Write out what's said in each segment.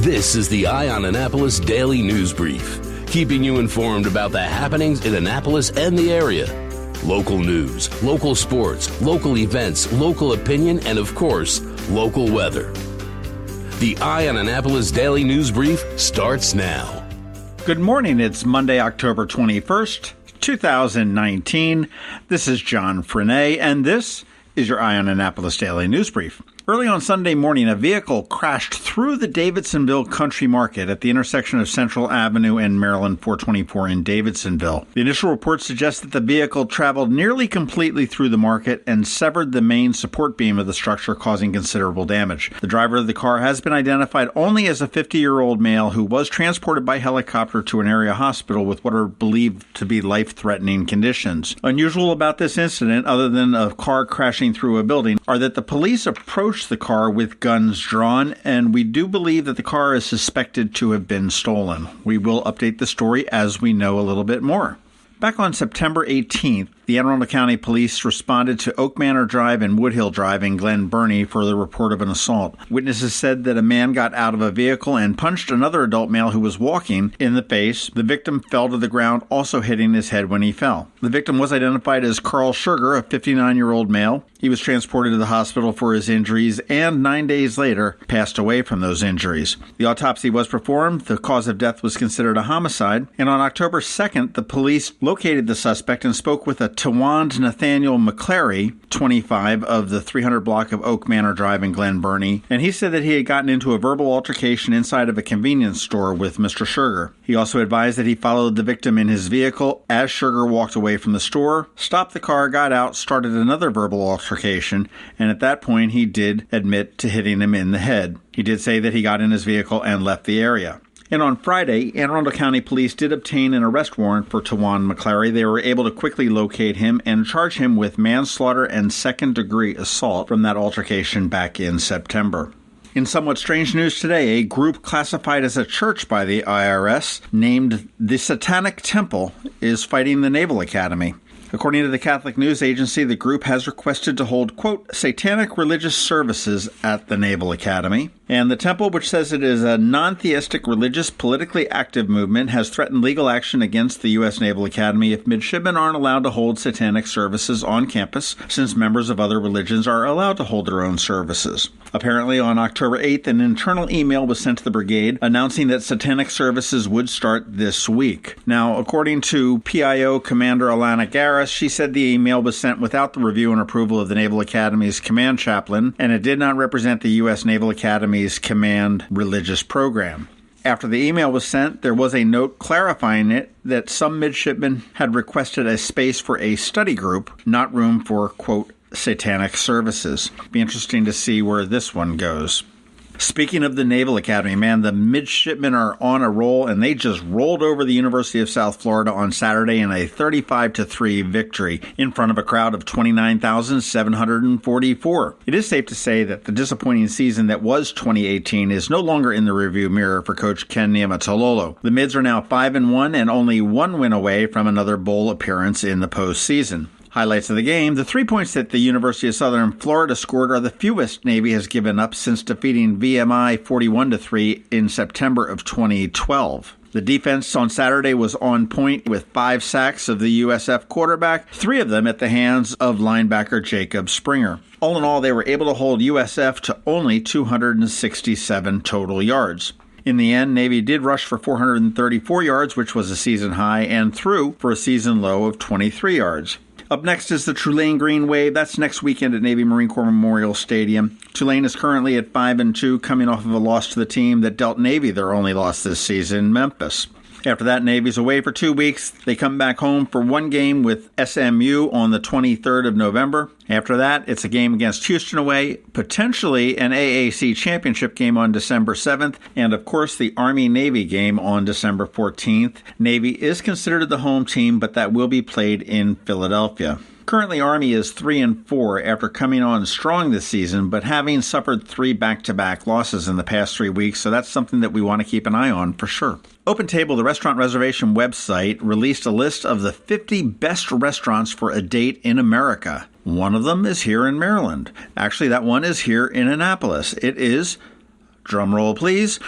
This is the Eye on Annapolis Daily News Brief, keeping you informed about the happenings in Annapolis and the area. Local news, local sports, local events, local opinion, and of course, local weather. The Eye on Annapolis Daily News Brief starts now. Good morning. It's Monday, October 21st, 2019. This is John Frenaye, and this is your Eye on Annapolis Daily News Brief. Early on Sunday morning, a vehicle crashed through the Davidsonville Country Market at the intersection of Central Avenue and Maryland 424 in Davidsonville. The initial reports suggest that the vehicle traveled nearly completely through the market and severed the main support beam of the structure, causing considerable damage. The driver of the car has been identified only as a 50-year-old male who was transported by helicopter to an area hospital with what are believed to be life-threatening conditions. Unusual about this incident, other than a car crashing through a building, are that the police approached the car with guns drawn, and we do believe that the car is suspected to have been stolen. We will update the story as we know a little bit more. Back on September 18th, the Anne Arundel County Police responded to Oak Manor Drive and Woodhill Drive in Glen Burnie for the report of an assault. Witnesses said that a man got out of a vehicle and punched another adult male who was walking in the face. The victim fell to the ground, also hitting his head when he fell. The victim was identified as Carl Sugar, a 59-year-old male. He was transported to the hospital for his injuries and 9 days later passed away from those injuries. The autopsy was performed. The cause of death was considered a homicide. And on October 2nd, the police located the suspect and spoke with a Tawand Nathaniel McClary, 25, of the 300 block of Oak Manor Drive in Glen Burnie, and he said that he had gotten into a verbal altercation inside of a convenience store with Mr. Sugar. He also advised that he followed the victim in his vehicle as Sugar walked away from the store, stopped the car, got out, started another verbal altercation, and at that point he did admit to hitting him in the head. He did say that he got in his vehicle and left the area. And on Friday, Anne Arundel County Police did obtain an arrest warrant for Tawand McClary. They were able to quickly locate him and charge him with manslaughter and second-degree assault from that altercation back in September. In somewhat strange news today, a group classified as a church by the IRS named the Satanic Temple is fighting the Naval Academy. According to the Catholic News Agency, the group has requested to hold, quote, satanic religious services at the Naval Academy. And the temple, which says it is a non-theistic, religious, politically active movement, has threatened legal action against the U.S. Naval Academy if midshipmen aren't allowed to hold satanic services on campus, since members of other religions are allowed to hold their own services. Apparently, on October 8th, an internal email was sent to the brigade announcing that satanic services would start this week. Now, according to PIO Commander Alana Garris, she said the email was sent without the review and approval of the Naval Academy's command chaplain, and it did not represent the U.S. Naval Academy's command religious program. After the email was sent, there was a note clarifying it that some midshipmen had requested a space for a study group, not room for, quote, satanic services. Be interesting to see where this one goes. Speaking of the Naval Academy, man, the midshipmen are on a roll, and they just rolled over the University of South Florida on Saturday in a 35-3 victory in front of a crowd of 29,744. It is safe to say that the disappointing season that was 2018 is no longer in the rearview mirror for Coach Ken Niumatalolo. The Mids are now 5-1 and only one win away from another bowl appearance in the postseason. Highlights of the game: the 3 points that the University of Southern Florida scored are the fewest Navy has given up since defeating VMI 41-3 in September of 2012. The defense on Saturday was on point with 5 sacks of the USF quarterback, 3 of them at the hands of linebacker Jacob Springer. All in all, they were able to hold USF to only 267 total yards. In the end, Navy did rush for 434 yards, which was a season high, and threw for a season low of 23 yards. Up next is the Tulane Green Wave. That's next weekend at Navy Marine Corps Memorial Stadium. Tulane is currently at 5-2, coming off of a loss to the team that dealt Navy their only loss this season, Memphis. After that, Navy's away for 2 weeks. They come back home for one game with SMU on the 23rd of November. After that, it's a game against Houston away, potentially an AAC championship game on December 7th, and of course the Army-Navy game on December 14th. Navy is considered the home team, but that will be played in Philadelphia. Currently, Army is 3-4 after coming on strong this season, but having suffered 3 back-to-back losses in the past 3 weeks, so that's something that we want to keep an eye on for sure. OpenTable, the restaurant reservation website, released a list of the 50 best restaurants for a date in America. One of them is here in Maryland. Actually, that one is here in Annapolis. It is, drumroll please,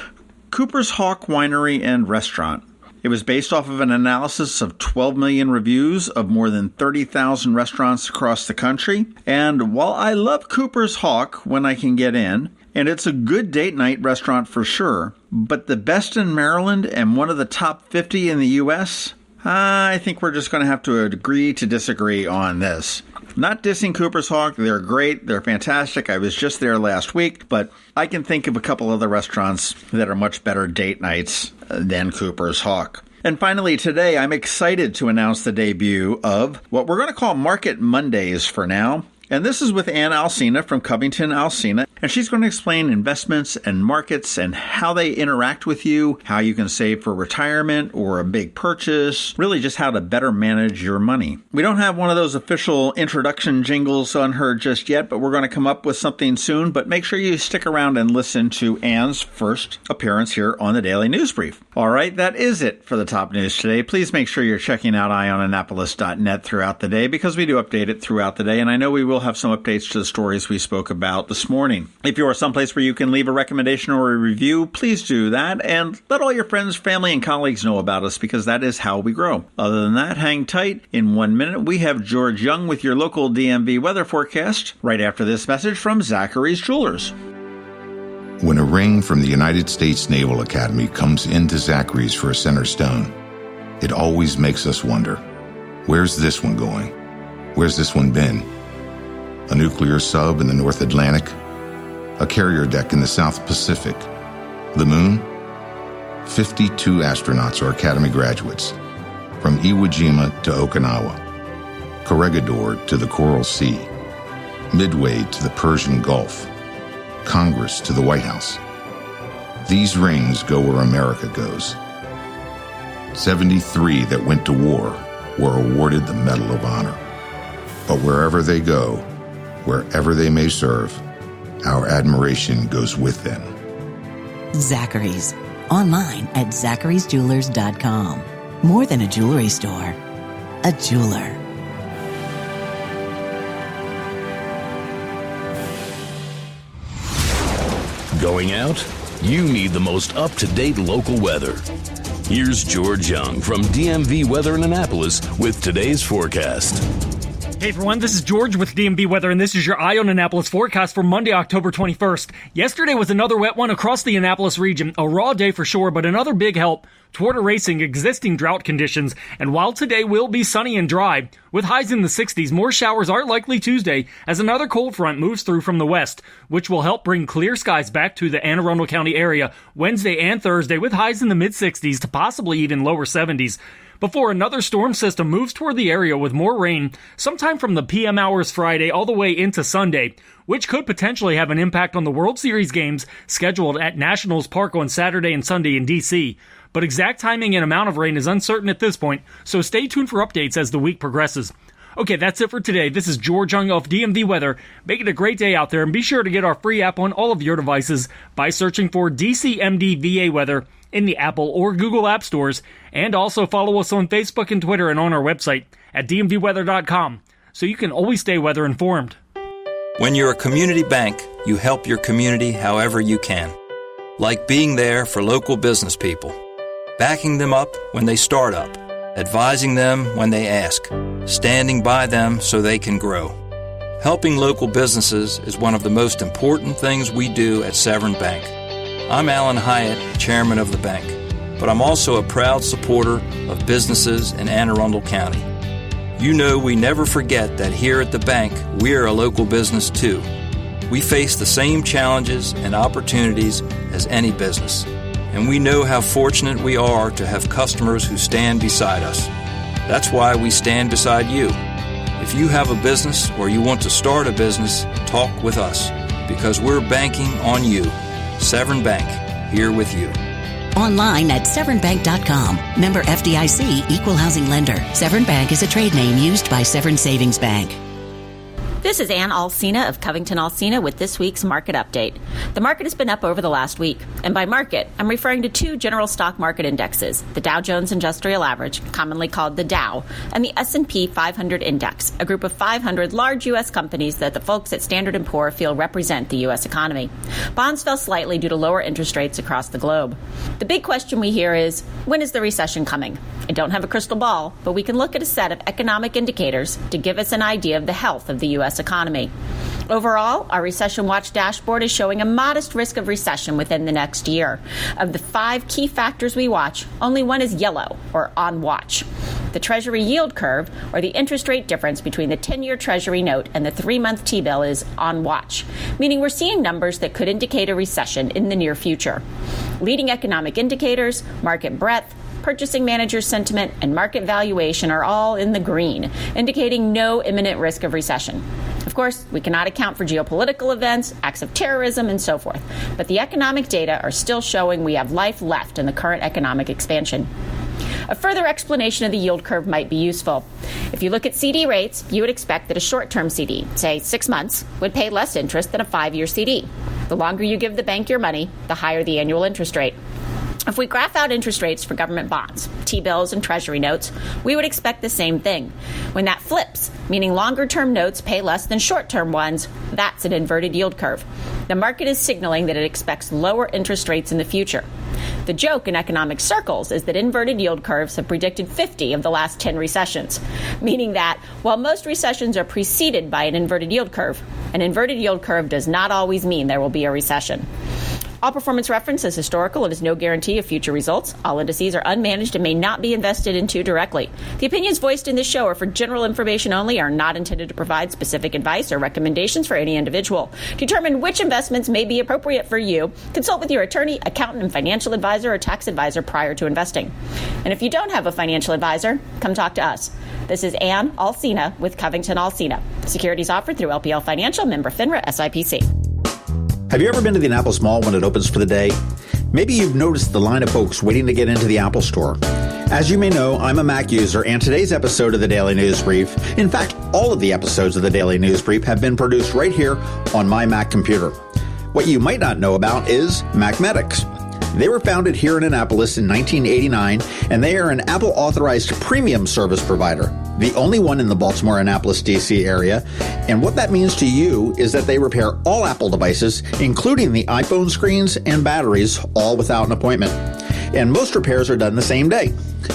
Cooper's Hawk Winery and Restaurant. It was based off of an analysis of 12 million reviews of more than 30,000 restaurants across the country. And while I love Cooper's Hawk when I can get in, and it's a good date night restaurant for sure, but the best in Maryland and one of the top 50 in the U.S., I think we're just going to have to agree to disagree on this. Not dissing Cooper's Hawk. They're great. They're fantastic. I was just there last week, but I can think of a couple other restaurants that are much better date nights than Cooper's Hawk. And finally, today, I'm excited to announce the debut of what we're going to call Market Mondays for now. And this is with Ann Alsina from CovingtonAlsina, and she's going to explain investments and markets and how they interact with you, how you can save for retirement or a big purchase, really just how to better manage your money. We don't have one of those official introduction jingles on her just yet, but we're going to come up with something soon. But make sure you stick around and listen to Ann's first appearance here on the Daily News Brief. All right, that is it for the top news today. Please make sure you're checking out eyeonannapolis.net throughout the day because we do update it throughout the day, and I know we will have some updates to the stories we spoke about this morning. If you are someplace where you can leave a recommendation or a review, please do that and let all your friends, family, and colleagues know about us because that is how we grow. Other than that, hang tight. In 1 minute, we have George Young with your local DMV weather forecast right after this message from Zachary's Jewelers. When a ring from the United States Naval Academy comes into Zachary's for a center stone, it always makes us wonder, where's this one going? Where's this one been? A nuclear sub in the North Atlantic, a carrier deck in the South Pacific, the moon? 52 astronauts are Academy graduates, from Iwo Jima to Okinawa, Corregidor to the Coral Sea, Midway to the Persian Gulf, Congress to the White House. These rings go where America goes. 73 that went to war were awarded the Medal of Honor. But wherever they go, wherever they may serve, our admiration goes with them. Zachary's. Online at zacharysjewelers.com. More than a jewelry store, a jeweler. Going out? You need the most up-to-date local weather. Here's George Young from DMV Weather in Annapolis with today's forecast. Hey everyone, this is George with DMV Weather, and this is your Eye on Annapolis forecast for Monday, October 21st. Yesterday was another wet one across the Annapolis region. A raw day for sure, but another big help toward erasing existing drought conditions. And while today will be sunny and dry, with highs in the 60s, more showers are likely Tuesday as another cold front moves through from the west, which will help bring clear skies back to the Anne Arundel County area Wednesday and Thursday, with highs in the mid-60s to possibly even lower 70s. Before another storm system moves toward the area with more rain sometime from the PM hours Friday all the way into Sunday, which could potentially have an impact on the World Series games scheduled at Nationals Park on Saturday and Sunday in D.C. But exact timing and amount of rain is uncertain at this point, so stay tuned for updates as the week progresses. Okay, that's it for today. This is George Young of DMV Weather. Make it a great day out there, and be sure to get our free app on all of your devices by searching for DCMD VA Weather in the Apple or Google App Stores, and also follow us on Facebook and Twitter and on our website at dmvweather.com so you can always stay weather informed. When you're a community bank, you help your community however you can, like being there for local business people, backing them up when they start up, advising them when they ask, standing by them so they can grow. Helping local businesses is one of the most important things we do at Severn Bank. I'm Alan Hyatt, chairman of the bank, but I'm also a proud supporter of businesses in Anne Arundel County. You know we never forget that here at the bank, we're a local business too. We face the same challenges and opportunities as any business, and we know how fortunate we are to have customers who stand beside us. That's why we stand beside you. If you have a business or you want to start a business, talk with us, because we're banking on you. Severn Bank, here with you. Online at severnbank.com. Member FDIC, Equal Housing Lender. Severn Bank is a trade name used by Severn Savings Bank. This is Ann Alsina of CovingtonAlsina with this week's market update. The market has been up over the last week, and by market, I'm referring to two general stock market indexes, the Dow Jones Industrial Average, commonly called the Dow, and the S&P 500 Index, a group of 500 large U.S. companies that the folks at Standard & Poor feel represent the U.S. economy. Bonds fell slightly due to lower interest rates across the globe. The big question we hear is, when is the recession coming? I don't have a crystal ball, but we can look at a set of economic indicators to give us an idea of the health of the U.S. economy. Overall, our Recession Watch dashboard is showing a modest risk of recession within the next year. Of the 5 key factors we watch, only one is yellow, or on watch. The Treasury yield curve, or the interest rate difference between the 10-year Treasury note and the 3-month T-bill, is on watch, meaning we're seeing numbers that could indicate a recession in the near future. Leading economic indicators, market breadth, purchasing manager sentiment, and market valuation are all in the green, indicating no imminent risk of recession. Of course, we cannot account for geopolitical events, acts of terrorism, and so forth, but the economic data are still showing we have life left in the current economic expansion. A further explanation of the yield curve might be useful. If you look at CD rates, you would expect that a short-term CD, say 6 months, would pay less interest than a 5-year CD. The longer you give the bank your money, the higher the annual interest rate. If we graph out interest rates for government bonds, T-bills, and Treasury notes, we would expect the same thing. When that flips, meaning longer-term notes pay less than short-term ones, that's an inverted yield curve. The market is signaling that it expects lower interest rates in the future. The joke in economic circles is that inverted yield curves have predicted 50 of the last 10 recessions, meaning that while most recessions are preceded by an inverted yield curve does not always mean there will be a recession. All performance reference is historical and is no guarantee of future results. All indices are unmanaged and may not be invested into directly. The opinions voiced in this show are for general information only, are not intended to provide specific advice or recommendations for any individual. To determine which investments may be appropriate for you, consult with your attorney, accountant, and financial advisor or tax advisor prior to investing. And if you don't have a financial advisor, come talk to us. This is Ann Alsina with CovingtonAlsina. Securities offered through LPL Financial, member FINRA, SIPC. Have you ever been to the Annapolis Mall when it opens for the day? Maybe you've noticed the line of folks waiting to get into the Apple Store. As you may know, I'm a Mac user, and today's episode of the Daily News Brief, in fact, all of the episodes of the Daily News Brief have been produced right here on my Mac computer. What you might not know about is Macmedics. They were founded here in Annapolis in 1989, and they are an Apple-authorized premium service provider, the only one in the Baltimore, Annapolis, D.C. area. And what that means to you is that they repair all Apple devices, including the iPhone screens and batteries, all without an appointment. And most repairs are done the same day,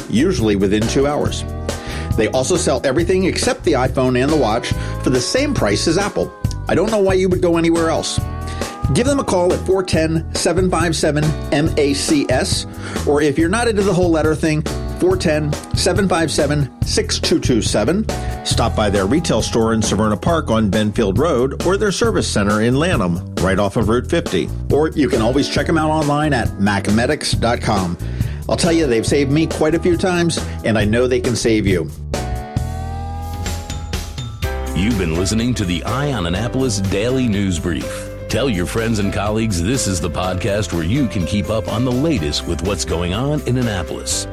usually within 2 hours. They also sell everything except the iPhone and the watch for the same price as Apple. I don't know why you would go anywhere else. Give them a call at 410-757-MACS, or if you're not into the whole letter thing, 410-757-6227. Stop by their retail store in Severna Park on Benfield Road, or their service center in Lanham, right off of Route 50. Or you can always check them out online at macmedics.com. I'll tell you, they've saved me quite a few times, and I know they can save you. You've been listening to the Eye on Annapolis Daily News Brief. Tell your friends and colleagues this is the podcast where you can keep up on the latest with what's going on in Annapolis.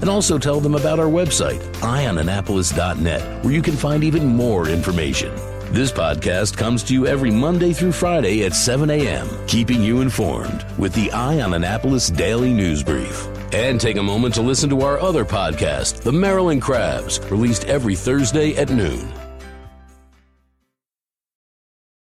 And also tell them about our website, eyeonannapolis.net, where you can find even more information. This podcast comes to you every Monday through Friday at 7 a.m., keeping you informed with the Eye on Annapolis Daily News Brief. And take a moment to listen to our other podcast, The Maryland Crabs, released every Thursday at noon.